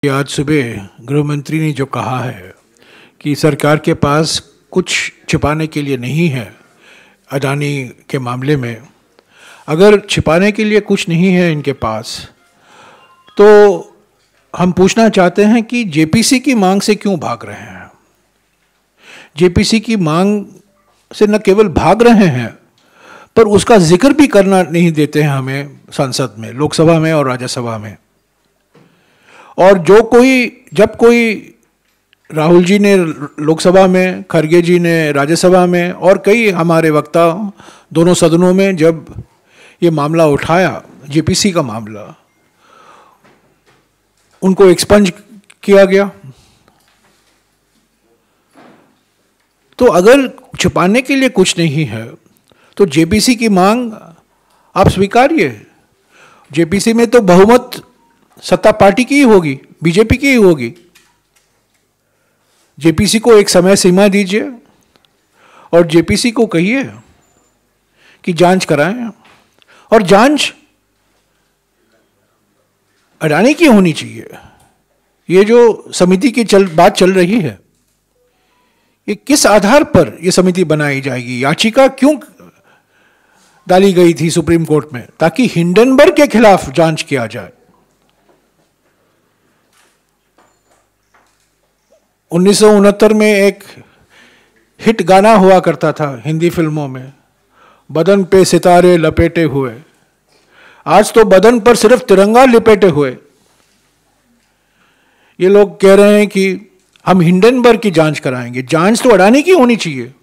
आज सुबह गृह मंत्री ने जो कहा है कि सरकार के पास कुछ छिपाने के लिए नहीं है अडानी के मामले में, अगर छिपाने के लिए कुछ नहीं है इनके पास, तो हम पूछना चाहते हैं कि जेपीसी की मांग से क्यों भाग रहे हैं। जेपीसी की मांग से न केवल भाग रहे हैं, पर उसका जिक्र भी करना नहीं देते हैं हमें संसद में, लोकसभा में और राज्यसभा में। और जब कोई राहुल जी ने लोकसभा में, खड़गे जी ने राज्यसभा में और कई हमारे वक्ता दोनों सदनों में जब ये मामला उठाया, जेपीसी का मामला, उनको एक्सपंज किया गया। तो अगर छुपाने के लिए कुछ नहीं है तो जेपीसी की मांग आप स्वीकारिए। जेपीसी में तो बहुमत सत्ता पार्टी की ही होगी, बीजेपी की ही होगी। जेपीसी को एक समय सीमा दीजिए और जेपीसी को कहिए कि जांच कराएं, और जांच अडानी की होनी चाहिए। ये जो समिति की बात चल रही है, ये किस आधार पर ये समिति बनाई जाएगी? याचिका क्यों डाली गई थी सुप्रीम कोर्ट में? ताकि हिंडनबर्ग के खिलाफ जांच किया जाए। 1969 में एक हिट गाना हुआ करता था हिंदी फिल्मों में, बदन पे सितारे लपेटे हुए। आज तो बदन पर सिर्फ तिरंगा लपेटे हुए ये लोग कह रहे हैं कि हम हिंडनबर्ग की जांच कराएंगे। जांच तो अडानी की होनी चाहिए,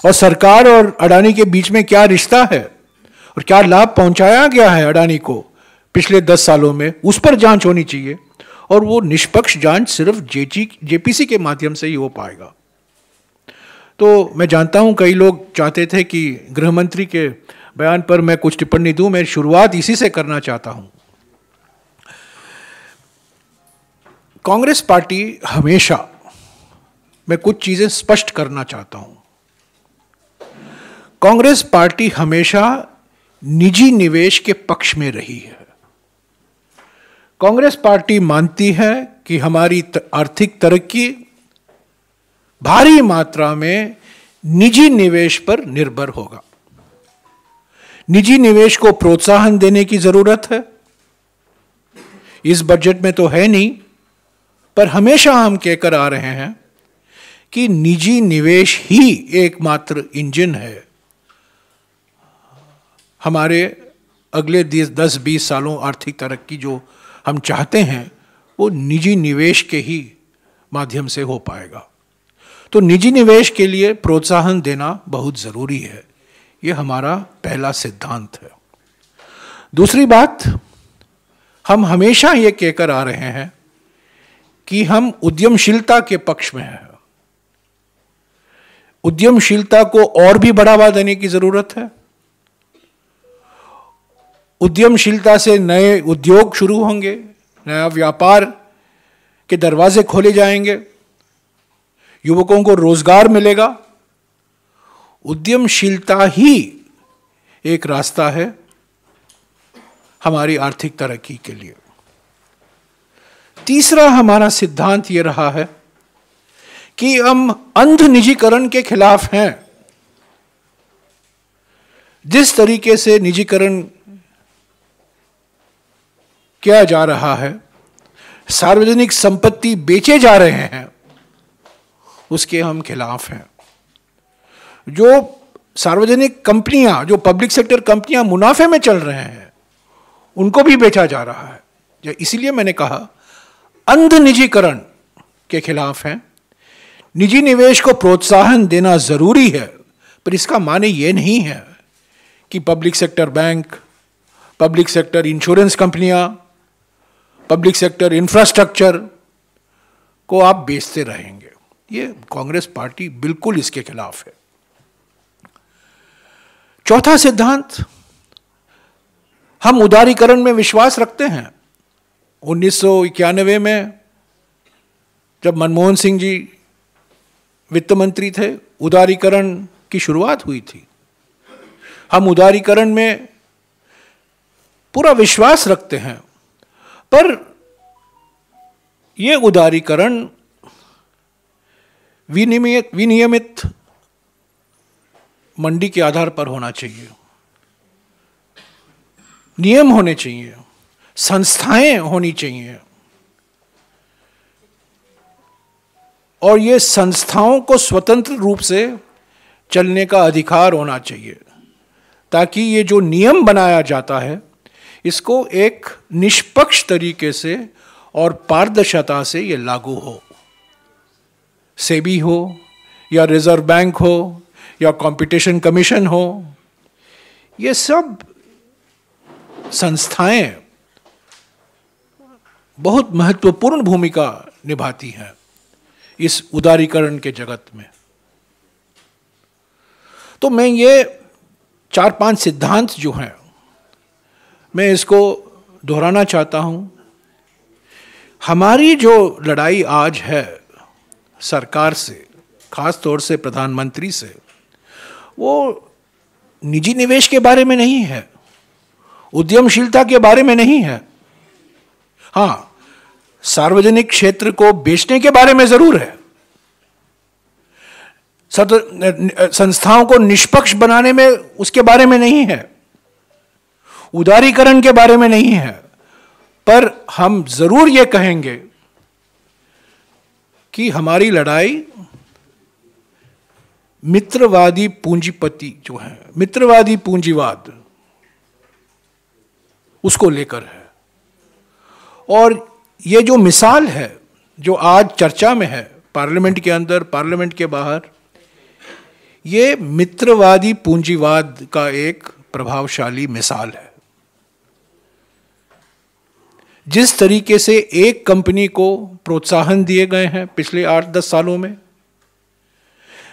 और सरकार और अडानी के बीच में क्या रिश्ता है और क्या लाभ पहुंचाया गया है अडानी को पिछले 10 सालों में, उस पर जांच होनी चाहिए। और वो निष्पक्ष जांच सिर्फ जेपीसी के माध्यम से ही हो पाएगा। तो मैं जानता हूं कई लोग चाहते थे कि गृह मंत्री के बयान पर मैं कुछ टिप्पणी दूं। मैं शुरुआत इसी से करना चाहता हूं। कांग्रेस पार्टी हमेशा, मैं कुछ चीजें स्पष्ट करना चाहता हूं, कांग्रेस पार्टी हमेशा निजी निवेश के पक्ष में रही है। कांग्रेस पार्टी मानती है कि हमारी आर्थिक तरक्की भारी मात्रा में निजी निवेश पर निर्भर होगा। निजी निवेश को प्रोत्साहन देने की जरूरत है। इस बजट में तो है नहीं, पर हमेशा हम कहकर आ रहे हैं कि निजी निवेश ही एकमात्र इंजन है हमारे अगले 10-20 सालों आर्थिक तरक्की जो हम चाहते हैं, वो निजी निवेश के ही माध्यम से हो पाएगा। तो निजी निवेश के लिए प्रोत्साहन देना बहुत ज़रूरी है। ये हमारा पहला सिद्धांत है। दूसरी बात, हम हमेशा ये कहकर आ रहे हैं कि हम उद्यमशीलता के पक्ष में हैं। उद्यमशीलता को और भी बढ़ावा देने की ज़रूरत है। उद्यमशीलता से नए उद्योग शुरू होंगे, नया व्यापार के दरवाजे खोले जाएंगे, युवकों को रोजगार मिलेगा। उद्यमशीलता ही एक रास्ता है हमारी आर्थिक तरक्की के लिए। तीसरा हमारा सिद्धांत यह रहा है कि हम अंध निजीकरण के खिलाफ हैं। जिस तरीके से निजीकरण किया जा रहा है, सार्वजनिक संपत्ति बेचे जा रहे हैं, उसके हम खिलाफ हैं। जो सार्वजनिक कंपनियां, जो पब्लिक सेक्टर कंपनियां मुनाफे में चल रहे हैं, उनको भी बेचा जा रहा है। इसीलिए मैंने कहा अंध निजीकरण के खिलाफ हैं। निजी निवेश को प्रोत्साहन देना जरूरी है, पर इसका माने यह नहीं है कि public sector bank, public sector insurance कंपनियां, पब्लिक सेक्टर इंफ्रास्ट्रक्चर को आप बेचते रहेंगे। ये कांग्रेस पार्टी बिल्कुल इसके खिलाफ है। चौथा सिद्धांत, हम उदारीकरण में विश्वास रखते हैं। 1991 में जब मनमोहन सिंह जी वित्त मंत्री थे, उदारीकरण की शुरुआत हुई थी। हम उदारीकरण में पूरा विश्वास रखते हैं, पर ये उदारीकरण विनियमित मंडी के आधार पर होना चाहिए, नियम होने चाहिए, संस्थाएं होनी चाहिए, और ये संस्थाओं को स्वतंत्र रूप से चलने का अधिकार होना चाहिए, ताकि ये जो नियम बनाया जाता है इसको एक निष्पक्ष तरीके से और पारदर्शिता से ये लागू हो। सेबी हो या रिजर्व बैंक हो या कंपटीशन कमीशन हो, ये सब संस्थाएं बहुत महत्वपूर्ण भूमिका निभाती हैं इस उदारीकरण के जगत में। तो मैं ये 4-5 सिद्धांत जो हैं, मैं इसको दोहराना चाहता हूं। हमारी जो लड़ाई आज है सरकार से, खास तौर से प्रधानमंत्री से, वो निजी निवेश के बारे में नहीं है, उद्यमशीलता के बारे में नहीं है। हाँ, सार्वजनिक क्षेत्र को बेचने के बारे में जरूर है, संस्थाओं को निष्पक्ष बनाने में उसके बारे में नहीं है, उदारीकरण के बारे में नहीं है। पर हम जरूर ये कहेंगे कि हमारी लड़ाई मित्रवादी पूंजीपति जो है, मित्रवादी पूंजीवाद, उसको लेकर है। और ये जो मिसाल है जो आज चर्चा में है, पार्लियामेंट के अंदर, पार्लियामेंट के बाहर, ये मित्रवादी पूंजीवाद का एक प्रभावशाली मिसाल है। जिस तरीके से एक कंपनी को प्रोत्साहन दिए गए हैं पिछले 8-10 सालों में,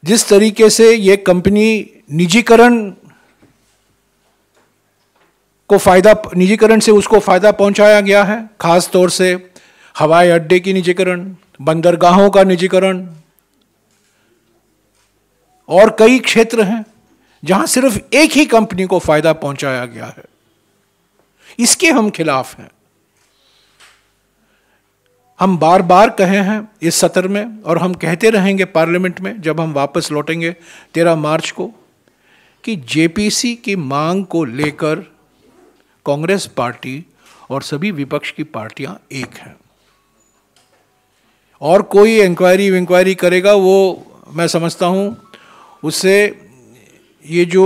जिस तरीके से ये कंपनी निजीकरण से उसको फायदा पहुंचाया गया है, खास तौर से हवाई अड्डे की निजीकरण, बंदरगाहों का निजीकरण, और कई क्षेत्र हैं जहां सिर्फ एक ही कंपनी को फायदा पहुंचाया गया है। इसके हम खिलाफ हैं। हम बार बार कहे हैं इस सत्र में, और हम कहते रहेंगे पार्लियामेंट में जब हम वापस लौटेंगे 13 मार्च को, कि जेपीसी की मांग को लेकर कांग्रेस पार्टी और सभी विपक्ष की पार्टियां एक हैं। और कोई इंक्वायरी करेगा, वो मैं समझता हूं उससे ये जो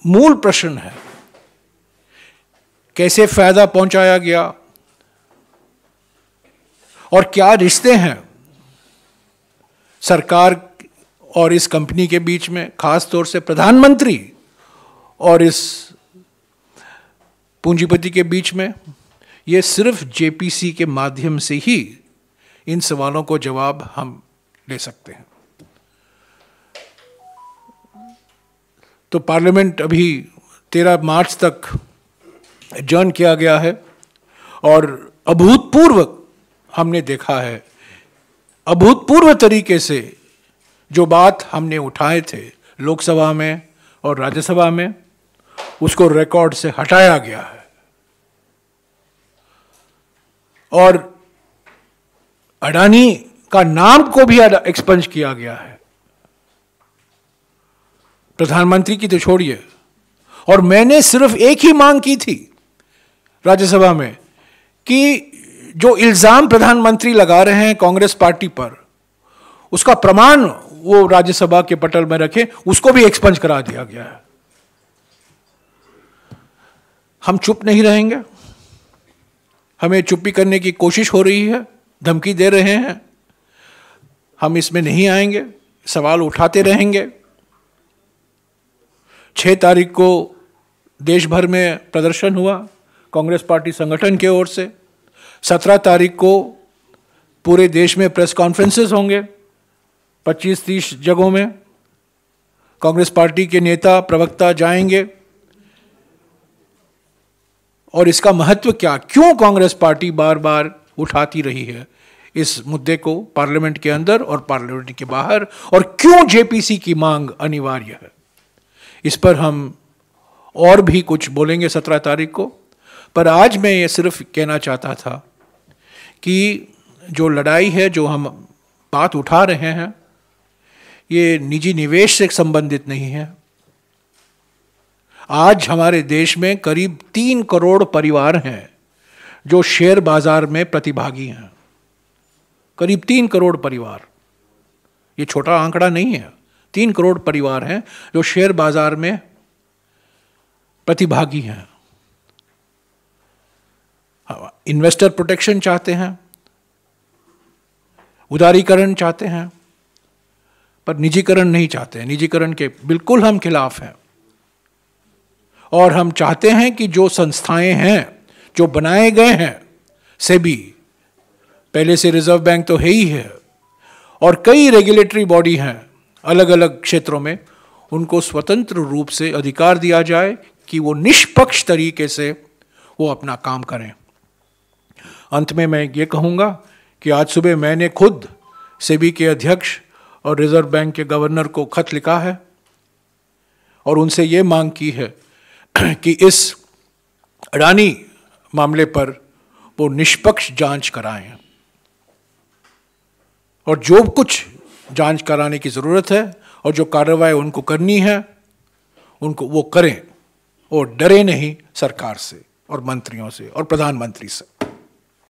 मूल प्रश्न है, कैसे फायदा पहुंचाया गया और क्या रिश्ते हैं सरकार और इस कंपनी के बीच में, खास तौर से प्रधानमंत्री और इस पूंजीपति के बीच में, ये सिर्फ जेपीसी के माध्यम से ही इन सवालों को जवाब हम ले सकते हैं। तो पार्लियामेंट अभी 13 मार्च तक एडजर्न किया गया है, और अभूतपूर्व हमने देखा है, अभूतपूर्व तरीके से जो बात हमने उठाए थे लोकसभा में और राज्यसभा में, उसको रिकॉर्ड से हटाया गया है। और अडानी का नाम को भी एक्सपंज किया गया है, प्रधानमंत्री की तो छोड़िए। और मैंने सिर्फ एक ही मांग की थी राज्यसभा में कि जो इल्जाम प्रधानमंत्री लगा रहे हैं कांग्रेस पार्टी पर, उसका प्रमाण वो राज्यसभा के पटल में रखें, उसको भी एक्सपंज करा दिया गया है। हम चुप नहीं रहेंगे, हमें चुप्पी करने की कोशिश हो रही है, धमकी दे रहे हैं, हम इसमें नहीं आएंगे, सवाल उठाते रहेंगे। 6 तारीख को देश भर में प्रदर्शन हुआ कांग्रेस पार्टी संगठन की ओर से। 17 तारीख को पूरे देश में प्रेस कॉन्फ्रेंसेस होंगे 25-30 जगहों में। कांग्रेस पार्टी के नेता, प्रवक्ता जाएंगे, और इसका महत्व क्या, क्यों कांग्रेस पार्टी बार बार उठाती रही है इस मुद्दे को पार्लियामेंट के अंदर और पार्लियामेंट के बाहर, और क्यों जेपीसी की मांग अनिवार्य है, इस पर हम और भी कुछ बोलेंगे 17 तारीख को। पर आज मैं ये सिर्फ कहना चाहता था कि जो लड़ाई है, जो हम बात उठा रहे हैं, ये निजी निवेश से संबंधित नहीं है। आज हमारे देश में करीब 3 करोड़ परिवार हैं जो शेयर बाजार में प्रतिभागी हैं। करीब 3 करोड़ परिवार, ये छोटा आंकड़ा नहीं है। 3 करोड़ परिवार हैं जो शेयर बाजार में प्रतिभागी हैं। इन्वेस्टर प्रोटेक्शन चाहते हैं, उदारीकरण चाहते हैं, पर निजीकरण नहीं चाहते हैं। निजीकरण के बिल्कुल हम खिलाफ हैं। और हम चाहते हैं कि जो संस्थाएं हैं, जो बनाए गए हैं, सेबी, पहले से रिजर्व बैंक तो है ही है, और कई रेगुलेटरी बॉडी हैं अलग अलग क्षेत्रों में, उनको स्वतंत्र रूप से अधिकार दिया जाए कि वो निष्पक्ष तरीके से वो अपना काम करें। अंत में मैं ये कहूँगा कि आज सुबह मैंने खुद सेबी के अध्यक्ष और रिजर्व बैंक के गवर्नर को खत लिखा है और उनसे ये मांग की है कि इस अडानी मामले पर वो निष्पक्ष जांच कराएं, और जो कुछ जांच कराने की ज़रूरत है और जो कार्रवाई उनको करनी है उनको वो करें, और डरे नहीं सरकार से और मंत्रियों से और प्रधानमंत्री से।